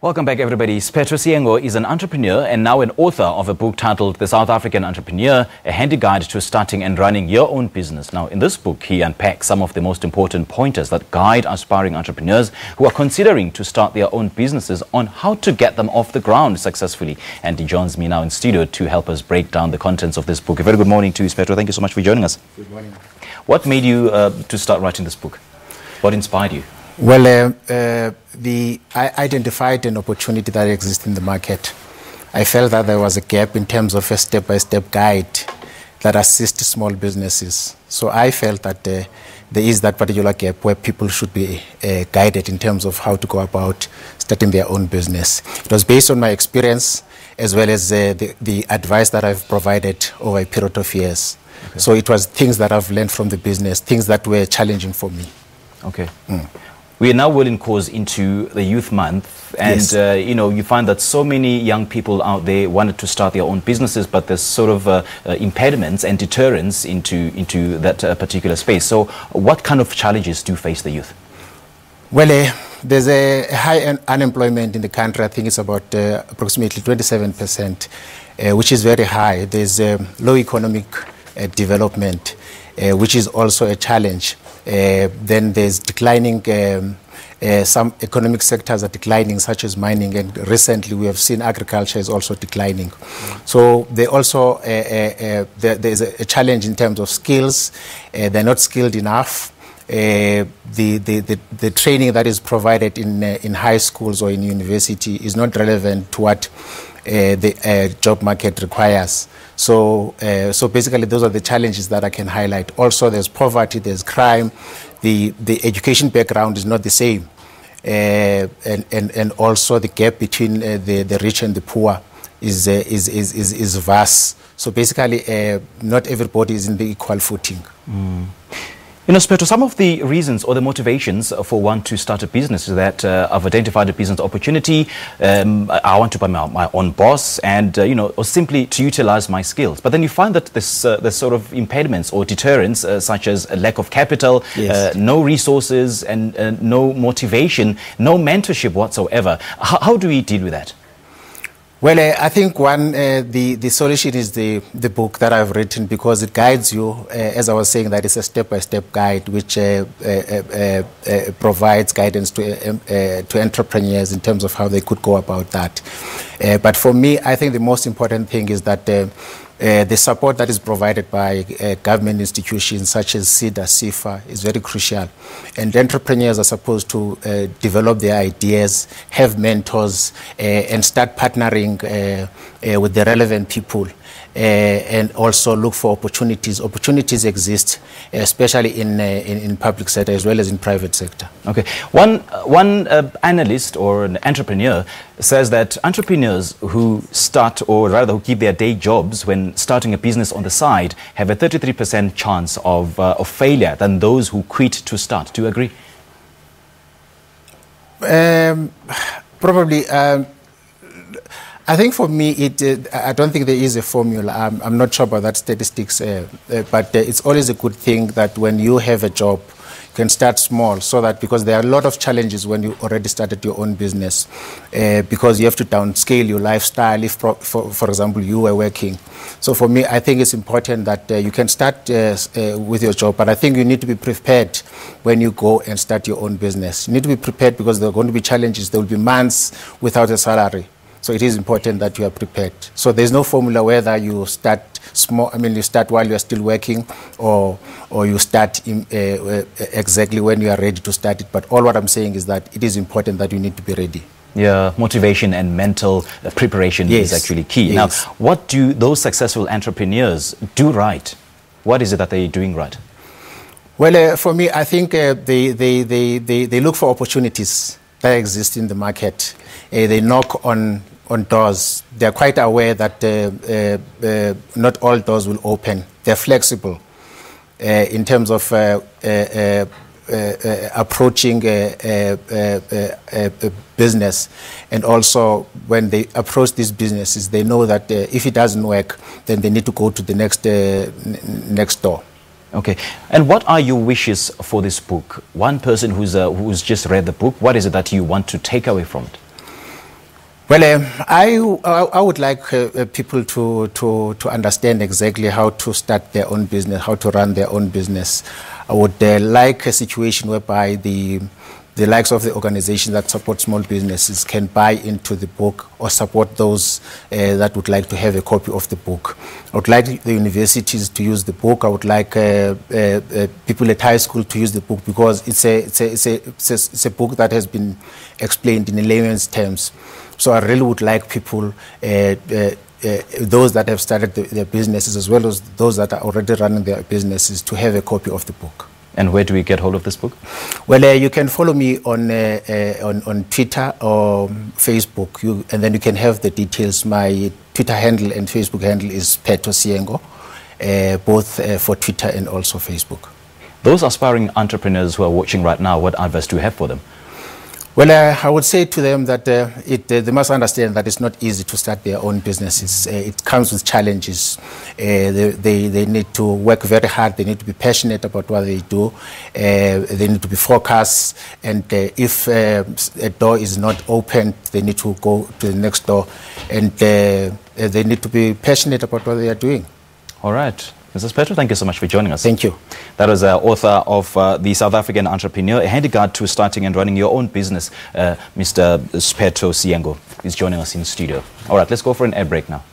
Welcome back, everybody. Sphetho Siyengo is an entrepreneur and now an author of a book titled The South African Entrepreneur, a handy guide to starting and running your own business. Now, in this book, he unpacks some of the most important pointers that guide aspiring entrepreneurs who are considering to start their own businesses on how to get them off the ground successfully. And he joins me now in studio to help us break down the contents of this book. A very good morning to you, Sphetho. Thank you so much for joining us. Good morning. What made you to start writing this book? What inspired you? Well, I identified an opportunity that exists in the market. I felt that there was a gap in terms of a step-by-step guide that assists small businesses. So I felt that there is that particular gap where people should be guided in terms of how to go about starting their own business. It was based on my experience as well as the advice that I've provided over a period of years. Okay. So it was things that I've learned from the business, things that were challenging for me. Okay. We are now well in course into the Youth Month, and Yes. You find that so many young people out there wanted to start their own businesses, but there's sort of impediments and deterrents into that particular space. So what kind of challenges do face the youth? Well, there's a high unemployment in the country. I think it's about approximately 27%, which is very high. There's low economic development, which is also a challenge. Then there's declining, some economic sectors are declining, such as mining, and recently we have seen agriculture is also declining. So they also, there's a challenge in terms of skills. They're not skilled enough. The training that is provided in high schools or in university is not relevant to what the job market requires. So basically those are the challenges that I can highlight. Also there's poverty, there's crime, the education background is not the same, and also the gap between the rich and the poor is vast. So basically not everybody is in the equal footing. Sphetho, some of the reasons or the motivations for one to start a business is that I've identified a business opportunity, I want to be my own boss, and or simply to utilize my skills. But then you find that there's sort of impediments or deterrents such as a lack of capital, Yes. no resources, and no motivation, no mentorship whatsoever. How do we deal with that? Well, I think the solution is the book that I've written, because it guides you, as I was saying, that it's a step-by-step guide which provides guidance to entrepreneurs in terms of how they could go about that. But for me, I think the most important thing is that the support that is provided by government institutions such as SEDA, SIFA is very crucial. And entrepreneurs are supposed to develop their ideas, have mentors, and start partnering with the relevant people. And also look for opportunities. Opportunities exist, especially in public sector as well as in private sector. Okay. One analyst or an entrepreneur says that entrepreneurs who start, or rather who keep their day jobs when starting a business on the side, have a 33% chance of failure than those who quit to start. Do you agree? Probably. I think for me, I don't think there is a formula. I'm not sure about that statistics, but it's always a good thing that when you have a job, you can start small, so that, because there are a lot of challenges when you already started your own business, because you have to downscale your lifestyle if, for example, you were working. So for me, I think it's important that you can start with your job, but I think you need to be prepared when you go and start your own business. You need to be prepared because there are going to be challenges. There will be months without a salary. So it is important that you are prepared. So there's no formula whether you start small, you start while you're still working, or you start exactly when you are ready to start it. But all what I'm saying is that it is important that you need to be ready. Yeah, motivation and mental preparation is actually key. Yes. Now, what do those successful entrepreneurs do right? What is it that they're doing right? Well, for me, I think they look for opportunities that exist in the market. They knock on doors. They're quite aware that not all doors will open. They're flexible in terms of approaching a business. And also, when they approach these businesses, they know that if it doesn't work, then they need to go to the next door. Okay. And what are your wishes for this book? One person who's just read the book, what is it that you want to take away from it? Well, I would like people to understand exactly how to start their own business, how to run their own business. I would like a situation whereby the likes of the organization that support small businesses can buy into the book or support those that would like to have a copy of the book. I would like the universities to use the book. I would like people at high school to use the book because it's a book that has been explained in layman's terms. So I really would like people, those that have started their businesses as well as those that are already running their businesses, to have a copy of the book. And where do we get hold of this book? Well, you can follow me on Twitter or Facebook, and then you can have the details. My Twitter handle and Facebook handle is Sphetho Siyengo, both for Twitter and also Facebook. Those aspiring entrepreneurs who are watching right now, what advice do you have for them? Well, I would say to them that they must understand that it's not easy to start their own businesses. It comes with challenges. They need to work very hard. They need to be passionate about what they do. They need to be focused. And if a door is not opened, they need to go to the next door. And they need to be passionate about what they are doing. All right. Mr. Sphetho, thank you so much for joining us. Thank you. That was author of The South African Entrepreneur, a handy guide to starting and running your own business. Mr. Sphetho Siyengo is joining us in studio. All right, let's go for an ad break now.